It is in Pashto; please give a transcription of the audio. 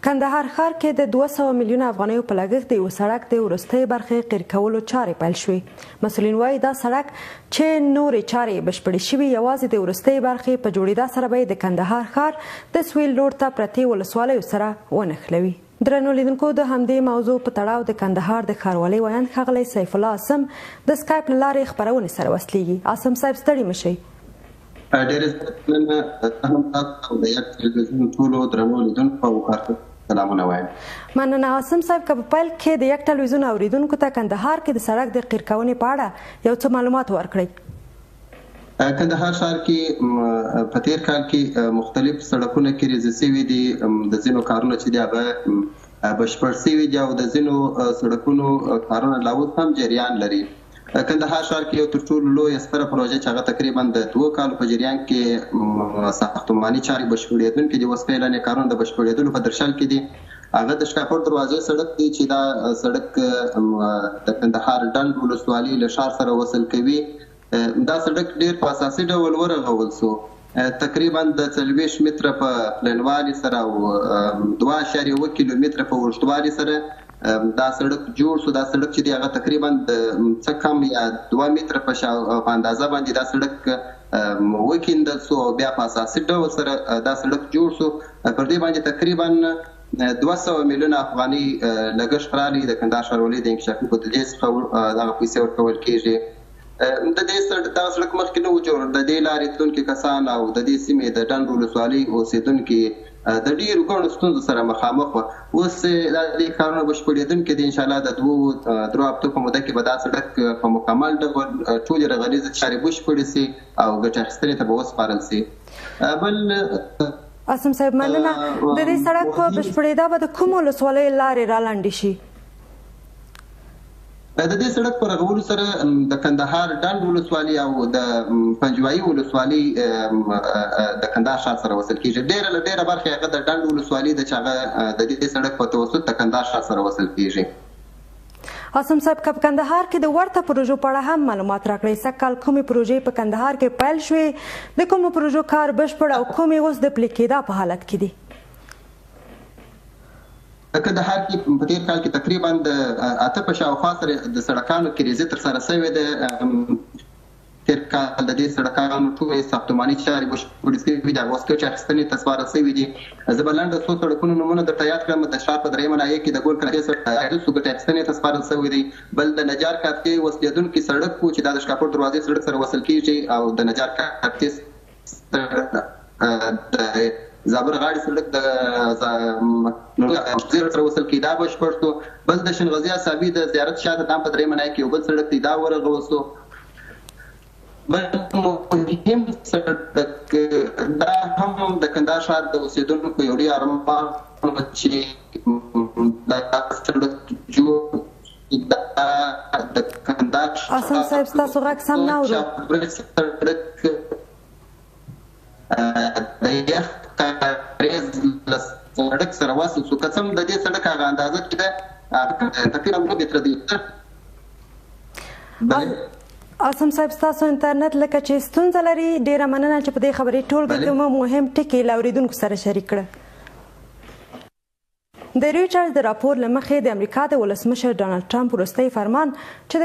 کندهار ښار کې د 200 میلیونه افغانیو په لګښت د یو سړک د وروستۍ برخې قیر کولو چارې پیل شوې. مسؤلین وایي دا سړک چې نورې چارې بشپړې شوي یوازې د وروستۍ برخې په جوړېدا سره به د کندهار ښار د سویل لور ته پرتې ولسوالیو سره ونښلوي. درنو لیدونکو، د همدې موضوع په تړاو د کندهار د ښاروالۍ ویاند ښاغلی سیف الله عاصم د سکایپ له لارې خپرونې سره وصلیږي. عاصم صاحب ستړي مه شئ. ډېر مننه. هم تاسو د یک تلویزیون ټولو درنو لیدونکو او کارکوونکو سلامونه وایم. مننه عاصم صاحب. که په پیل کې د یک تلویزیون اوریدونکو ته کندهار کې د سړک د قیر کونې په اړه یو څه معلومات ورکړئ. کندهار ښار کې په تیر کال کې مختلف سړکونه کریزې شوي دي. د ځینو کارونه چې دي هغه بشپړ شوي دي او د ځینو سړکونو کارونه لا اوس هم جریان لري. کندهار ښار کې یو تر ټولو لویه ستره پروژه چې هغه تقریبا د 2 کالو په جریان کې ساختماني چارې بشپړېدونکې دي. اوس فعلاً کارونه د بشپړېدلو په درشل کې دي. هغه د ښکار دروازې سړک دی چې دا سړک د کندهار ډنډ ولسوالۍ له ښار سره وصل کوي. دا سړک ډېر په اساسي ډول ورغول شو، تقریبا د 40 متره په پلنوالي سره او 2.1 کیلومتره په اوږدوالي سره دا سړک جوړ شو. دا سړک چې دی هغه تقریبا د څه کم یا 2 متره په اندازه باندې دا سړک وکیندل شو او بیا په اساسي ډول سره دا سړک جوړ شو. پر دې باندې تقریبا 200 میلیونه افغاني لګښت راغلی. د کندهار ښاروالۍ د انکشافي بودیجې څخه دغه پیسې ورکول کېږي. د دې سړک مخکې نه و جوړ. د دې لارې تلونکي کسان او د دې سیمې د ډنډ ولسوالۍ اوسېدونکي د ډېرو ګڼو ستونزو سره مخامخ وو. اوس دا دې کارونه بشپړېدونکي دي. انشاءالله د 2 هفتو په موده کې به دا سړک په مکمل ډول ټولې رغنیزې چارې بشپړې شي او ګټې اخیستنې ته به وسپارل شي. بل عاصم صاحب مننه. د دې سړک په بشپړېدا به د کومو ولسوالیو لارې رالنډې شي؟ د دې سړک په رغولو سره د کندهار ډنډ ولسوالۍ او د پنجوایي ولسوالۍ د کندهار ښار سره وصل کېږي. ډېره برخه هغه د ډنډ ولسوالۍ د چې هغه د دې سړک په توسط د کندهار ښار سره وصل کېږي. عاصم صاحب، که په کندهار کې د ورته پروژو په اړه هم معلومات راکړئ. سږکال کومې پروژې په کندهار کې پیل شوې، د کومو پروژو کار بشپړ او کومې اوس د پلي کېدا په حالت کې دي؟ کندهار کې په تیر کال کې تقریبا د 8 په شاوخوا سره د سړکانو کریزې ترسره شوې ده. تیر کال د دې سړکانو ټولې ساختماني چارې بشپړې شوې دي. اوس ګټې اخیستنې ته سپارل شوي دي. زه به لنډه څو سړکونو نومونه درته یاد کړم. د ښار په 3مه ناحیه کې د ګول کرښې سړک ګټې اخیستنې ته سپارل شوی دی. بل د نجار کارتې وصلېدونکي سړک و چې دا د ښکار دروازې سړک سره وصل کېږي او د نجار کارتې زابر غاړي سړک د زیرت سره وصل کی. دا بشپړ شو. بل د شنغزي اصحابي د زیارت شاته دام په 3مه ناحیه کې یو بل سړک دی، دا ورغول شو. بل مهم سړک دا هم د کندهار ښار د اوسېدونکو یو ډېر ارمان چې دا سړک جوړ د کندهار. عاصم صاحب ستاسو غږ سم نه اورو. سړک سره وصل شو. که څه هم د دې سړک هغه اندازه چې ده تقریبا 2 متره دی. عاصم صاحب ستاسو انټرنیټ لکه چې ستونزه لري. ډېره مننه چې په دې خبرې ټولګه کې مو مهم ټکي له اوریدونکو سره شریک کړه. د ریچارډ د راپور له مخې د امریکا د ولسمشر ډانلډ ټرمپ وروستی فرمان چې